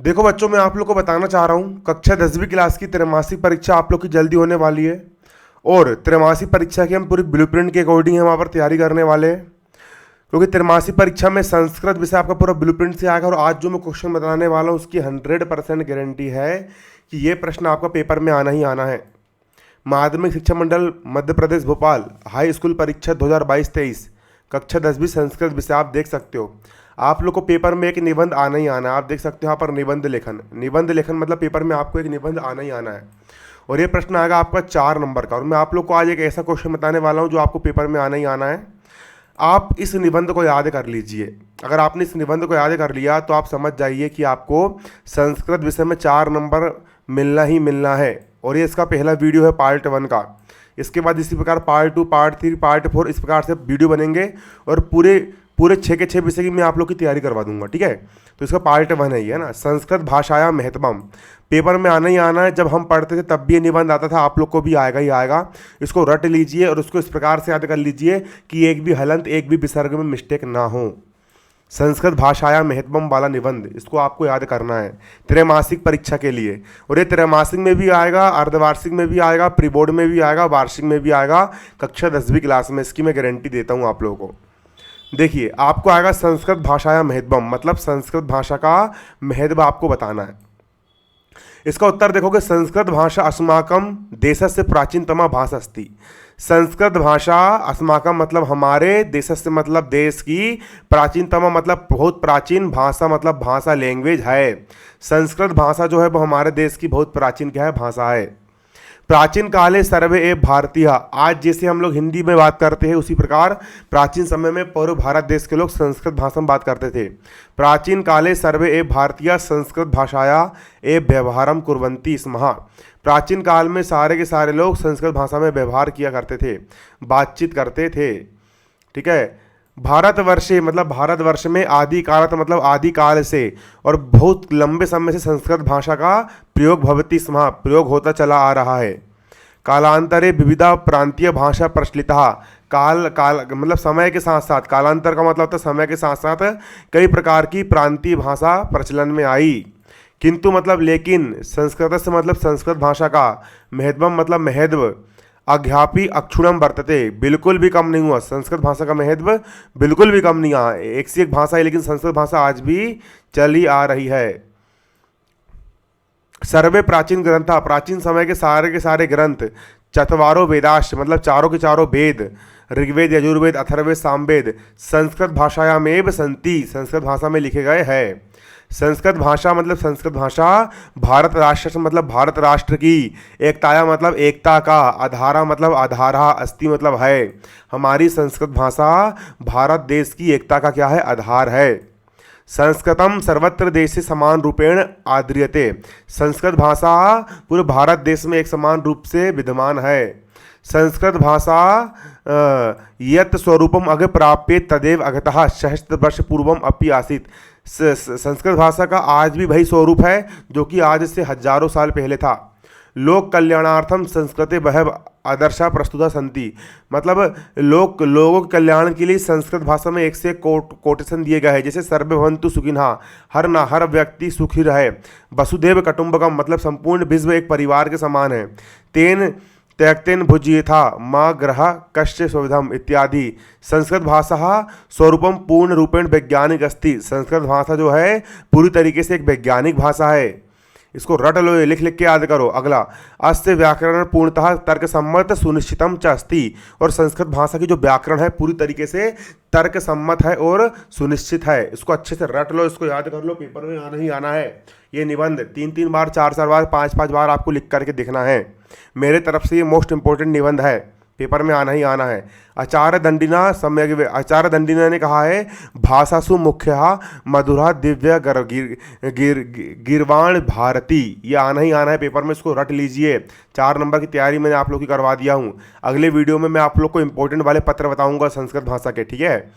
देखो बच्चों, मैं आप लोग को बताना चाह रहा हूँ कक्षा 10वीं क्लास की त्रैमासिक परीक्षा आप लोग की जल्दी होने वाली है। और त्रैमासिक परीक्षा की हम पूरी ब्लूप्रिंट के अकॉर्डिंग हम वहाँ पर तैयारी करने वाले हैं, क्योंकि त्रैमासिक परीक्षा में संस्कृत विषय आपका पूरा ब्लूप्रिंट से आएगा। और आज जो मैं क्वेश्चन बताने वाला हूँ उसकी 100% गारंटी है कि ये प्रश्न आपका पेपर में आना ही आना है। माध्यमिक शिक्षा मंडल मध्य प्रदेश भोपाल हाई स्कूल परीक्षा 2022-23 कक्षा 10वीं संस्कृत विषय आप देख सकते हो। आप लोग को पेपर में एक निबंध आना ही आना है। आप देख सकते हो यहाँ पर निबंध लेखन मतलब पेपर में आपको एक निबंध आना ही आना है। और ये प्रश्न आएगा आपका 4 नंबर का। और मैं आप लोग को आज एक ऐसा क्वेश्चन बताने वाला हूँ जो आपको पेपर में आना ही आना है। आप इस निबंध को याद कर लीजिए। अगर आपने इस निबंध को याद कर लिया तो आप समझ जाइए कि आपको संस्कृत विषय में 4 नंबर मिलना ही मिलना है। और ये इसका पहला वीडियो है पार्ट 1 का। इसके बाद इसी प्रकार पार्ट 2, पार्ट 3, पार्ट 4 इस प्रकार से वीडियो बनेंगे। और पूरे पूरे 6 के 6 विषय की मैं आप लोग की तैयारी करवा दूंगा, ठीक है। तो इसका पार्ट 1 है ये, है ना। संस्कृत भाषाया महत्वम पेपर में आना ही आना है। जब हम पढ़ते थे तब भी ये निबंध आता था, आप लोग को भी आएगा ही आएगा। इसको रट लीजिए और उसको इस प्रकार से याद कर लीजिए कि एक भी हलंत एक भी विसर्ग में मिस्टेक ना हो। संस्कृत भाषाया महत्वम वाला निबंध इसको आपको याद करना है त्रैमासिक परीक्षा के लिए। और ये त्रैमासिक में भी आएगा, अर्धवार्षिक में भी आएगा, प्री बोर्ड में भी आएगा, वार्षिक में भी आएगा, कक्षा 10वीं क्लास में। इसकी मैं गारंटी देता हूँ आप लोगों को। देखिए, आपको आएगा संस्कृत भाषाया महत्वम मतलब संस्कृत भाषा का महत्व आपको बताना है। इसका उत्तर देखोगे, संस्कृत भाषा अस्माकम देशस्य प्राचीनतमा भाषा अस्ति। संस्कृत भाषा अस्माकम मतलब हमारे, देशस्य मतलब देश की, प्राचीनतमा मतलब बहुत प्राचीन, भाषा मतलब भाषा लैंग्वेज है। संस्कृत भाषा जो है वो हमारे देश की बहुत प्राचीन क्या है, भाषा है। प्राचीन काले सर्वे ए भारतीय, आज जैसे हम लोग हिंदी में बात करते हैं उसी प्रकार प्राचीन समय में पूरे भारत देश के लोग संस्कृत भाषा में बात करते थे। प्राचीन काले सर्वे ए भारतीय संस्कृत भाषाया ए व्यवहारम कुर्वन्ति स्मः। प्राचीन काल में सारे के सारे लोग संस्कृत भाषा में व्यवहार किया करते थे, बातचीत करते थे, ठीक है। भारतवर्षे मतलब भारतवर्ष में आदि कालत मतलब आदि काल से और बहुत लंबे समय से संस्कृत भाषा का प्रयोग भवति स्म प्रयोग होता चला आ रहा है। कालांतरे विविधा प्रांतीय भाषा प्रचलिता, काल मतलब समय के साथ साथ, कालांतर का मतलब होता है समय के साथ साथ कई प्रकार की प्रांतीय भाषा प्रचलन में आई। किंतु मतलब लेकिन, संस्कृत से मतलब संस्कृत भाषा का, महत्वम मतलब महत्व, अज्ञापी अक्षुणम वर्तते बिल्कुल भी कम नहीं हुआ। संस्कृत भाषा का महत्व बिल्कुल भी कम नहीं हुआ। एक से एक भाषा है लेकिन संस्कृत भाषा आज भी चली आ रही है। सर्वे प्राचीन ग्रंथा, प्राचीन समय के सारे ग्रंथ, चतवारो वेदाश्च मतलब चारों के चारों वेद, ऋग्वेद, यजुर्वेद, अथर्ववेद, सामवेद संस्कृत भाषायामेव संति, संस्कृत भाषा में लिखे गए हैं। संस्कृत भाषा मतलब संस्कृत भाषा भारत राष्ट्र मतलब भारत राष्ट्र की, एकताया मतलब एकता का, आधारा मतलब आधारा, अस्ति मतलब है। हमारी संस्कृत भाषा भारत देश की एकता का क्या है, आधार है। संस्कृतम सर्वत्र देशे समान रूपेण आद्रियते, संस्कृत भाषा पूरे भारत देश में एक समान रूप से विद्यमान है। संस्कृत भाषा यत् स्वरूपम अग प्राप्य तदेव अगतः सहस्त्र वर्ष पूर्वम अपि आसीत्। संस्कृत भाषा का आज भी वही स्वरूप है जो कि आज से हजारों साल पहले था। लोक कल्याणार्थम संस्कृते बहव आदर्शा प्रस्तुता संति मतलब लोगों के कल्याण के लिए संस्कृत भाषा में एक से कोटेशन दिए गए हैं। जैसे सर्वे भवन्तु सुखिनः, हर व्यक्ति सुखी रहे। वसुधैव कुटुम्बकम मतलब संपूर्ण विश्व एक परिवार के समान है। तेन त्यक्तेन भुज्येथा माँ ग्रह कश्य सुविधम इत्यादि। संस्कृत भाषा स्वरूपम पूर्ण रूपेण वैज्ञानिक अस्ति, संस्कृत भाषा जो है पूरी तरीके से एक वैज्ञानिक भाषा है। इसको रट लो, लिख लिख के याद करो। अगला, अस्य व्याकरण पूर्णतः तर्कसम्मत सुनिश्चितम च अस्ति, और संस्कृत भाषा की जो व्याकरण है पूरी तरीके से तर्क सम्मत है और सुनिश्चित है। इसको अच्छे से रट लो, इसको याद कर लो, पेपर में आना ही आना है। ये निबंध 3-3 बार, 4-4 बार, 5-5 बार आपको लिख करके देखना है। मेरे तरफ से ये मोस्ट इंपॉर्टेंट निबंध है, पेपर में आना ही आना है। आचार्य दंडिना सम्यक, आचार्य दंडिना ने कहा है भाषासु मुख्य मधुरा दिव्य गिरवाण भारती। ये आना ही आना है पेपर में, इसको रट लीजिए। 4 नंबर की तैयारी मैंने आप लोग की करवा दिया हूँ। अगले वीडियो में मैं आप लोग को इंपॉर्टेंट वाले पत्र बताऊंगा संस्कृत भाषा के, ठीक है।